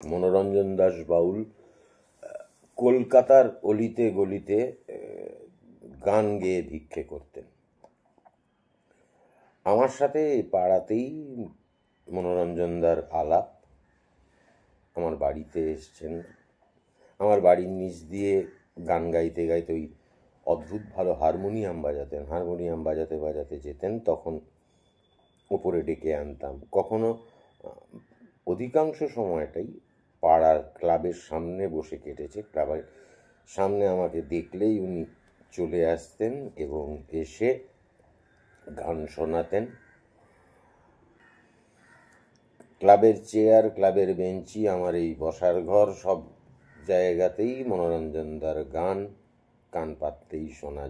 মনোরঞ্জন দাস বাউল কলকাতার অলিতে গলিতে গান গেয়ে ভিক্ষে করতেন। আমার সাথে পাড়াতেই মনোরঞ্জনদার আলাপ। আমার বাড়িতে এসছেন, আমার বাড়ির নিচ দিয়ে গান গাইতে গাইতে ওই অদ্ভুত ভালো হারমোনিয়াম বাজাতেন। হারমোনিয়াম বাজাতে বাজাতে যেতেন, তখন ওপরে ডেকে আনতাম। কখনো অধিকাংশ সময়টাই পাড়ার ক্লাবের সামনে বসে কেটেছে। ক্লাবের সামনে আমাকে দেখলেই উনি চলে আসতেন এবং এসে গান শোনাতেন। ক্লাবের চেয়ার, ক্লাবের বেঞ্চি, আমার এই বসার ঘর, সব জায়গাতেই মনোরঞ্জনদার গান কান পাততেই শোনা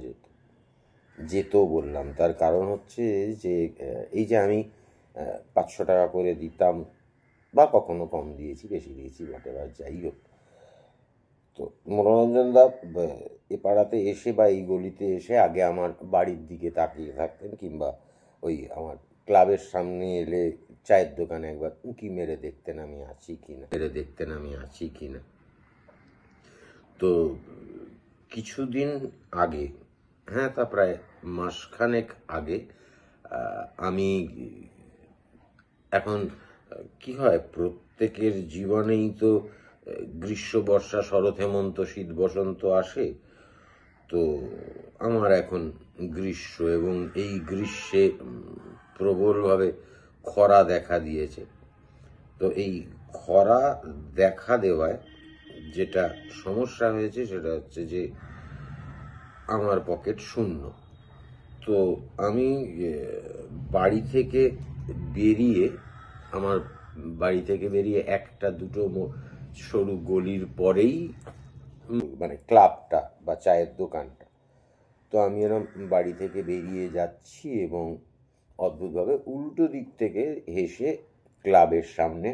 যেত বললাম। তার কারণ হচ্ছে যে এই যে আমি 500 টাকা করে দিতাম, বা কখনো কম দিয়েছি, বেশি দিয়েছি, হোয়াটএভার, যাই হোক। তো মনোরঞ্জনদা এ পাড়াতে এসে বা এই গলিতে এসে আগে আমার বাড়ির দিকে তাকিয়ে থাকতেন, কিংবা ওই আমার ক্লাবের সামনে এলে চায়ের দোকানে একবার উঁকি মেরে দেখতেন আমি আছি কিনা। তো কিছুদিন আগে, তা প্রায় মাসখানেক আগে, আমি এখন কি হয়, প্রত্যেকের জীবনেই তো গ্রীষ্ম, বর্ষা, শরৎ, হেমন্ত, শীত, বসন্ত আসে। তো আমার এখন গ্রীষ্ম, এবং এই গ্রীষ্মে প্রবলভাবে খরা দেখা দিয়েছে। তো এই খরা দেখা দেওয়ায় যেটা সমস্যা হয়েছে সেটা হচ্ছে যে আমার পকেট শূন্য। তো আমি বাড়ি থেকে বেরিয়ে একটা দুটো সরু গলির পরেই মানে ক্লাবটা বা চায়ের দোকানটা। তো আমি এরকম বাড়ি থেকে বেরিয়ে যাচ্ছি এবং অদ্ভুতভাবে উল্টো দিক থেকে হেসে ক্লাবের সামনে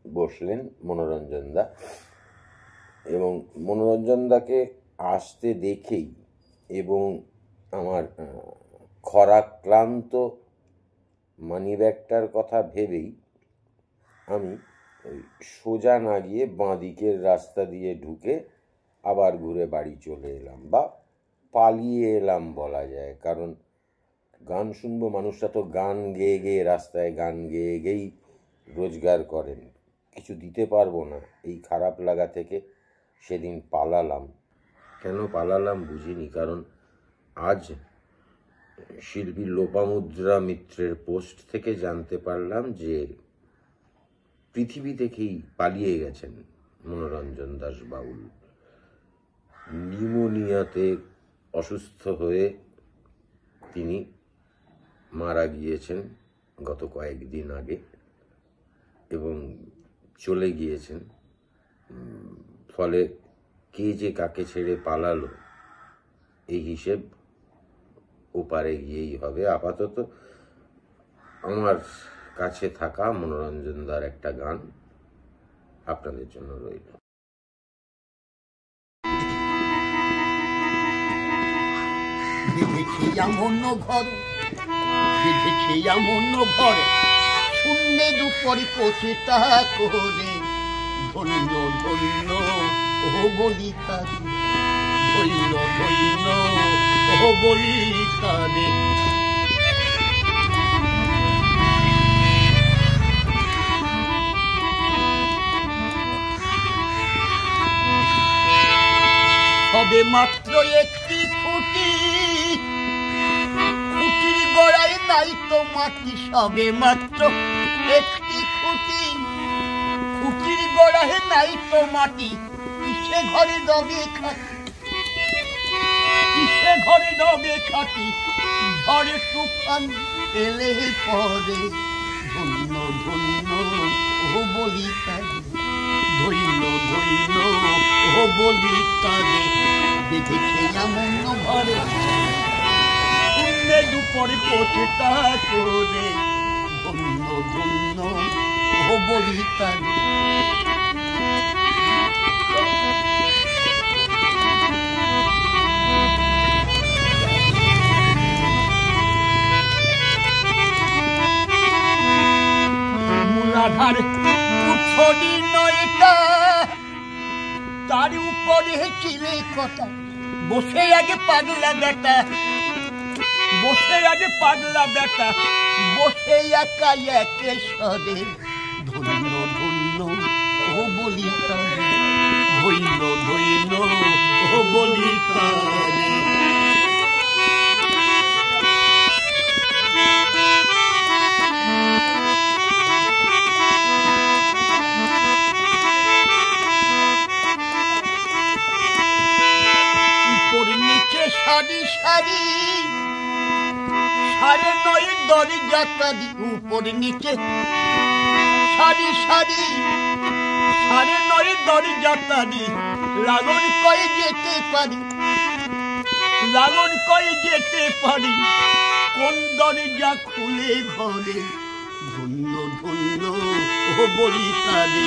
বসলেন মনোরঞ্জনদা। এবং মনোরঞ্জনদাকে আসতে দেখেই এবং আমার খরাক্লান্ত মানিব্যাগটার কথা ভেবেই আমি সোজা না গিয়ে বাঁ দিকের রাস্তা দিয়ে ঢুকে আবার ঘুরে বাড়ি চলে এলাম, বা পালিয়ে এলাম বলা যায়। কারণ গান শুনবো, মানুষটা তো গান গেয়ে গেয়ে, রাস্তায় গান গেয়ে গেয়েই রোজগার করেন, কিছু দিতে পারবো না, এই খারাপ লাগা থেকে সেদিন পালালাম। কেন পালালাম বুঝিনি, কারণ আজ শিল্পী লোপামুদ্রা মিত্রের পোস্ট থেকে জানতে পারলাম যে পৃথিবী থেকেই পালিয়ে গেছেন মনোরঞ্জন দাস বাউল। নিউমোনিয়াতে অসুস্থ হয়ে তিনি মারা গিয়েছেন গত কয়েকদিন আগে, এবং চলে গিয়েছেন। ফলে কে যে কাকে ছেড়ে পালালো এই হিসেব ওপারে গিয়েই হবে। আপাতত আমার কাছে থাকা মনোরঞ্জনদার একটা গান আপনাদের জন্য রইল। শূন্য দুপরি কচিতা করে ধন্য ধন্য ও বলি তারে, ধন্য ধন্য ও বলি তারে। সবে মাত্র একটি খুঁটি, খুঁটির গোড়ায় নাই তো মাটি। সবে মাত্র একটি খুঁটি, খুঁটির গোড়ায় নাই তো মাটি। কিসে ঘরে দবে খাটি, কিসে ঘরে দবে খাটি। ঝড়ে তুফান এলে পরে ধন্য ধন্য ও বলি তারে, ধন্য ধন্য ও বলি তারে। দেখেছে এমন ঘরে শূন্য দুপরে কচিতা করে ধন্য ধন্য ও বলি তারে। মূলাধার উঠোনি নয়টা আর উপরে চিলে কথা বসে আগে পাগলা বেটা, বসে আগে পাগলা বেটা, বসে একা একে সরে ধন্য ধন্য ও বলি তরে, ধন্য ধন্য ও বলি তরে। সারি সারি সাড়ে নয় দরজা তারি, উপর নিচে সারি সারি সাড়ে নয় দরজা তারি, লালন কয়ে যেতে পারি, লালন কয়ে যেতে পারি, কোন দরজা খুলে ঘরে ধন্য ধন্য ও বলি তারে,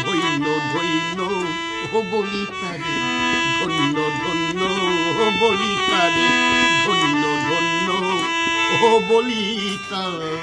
ধন্য ধন্য ও বলি তারে, ধন্য ধন্য ও বলি তারে, ধন্য ধন্য ও বলি তারে।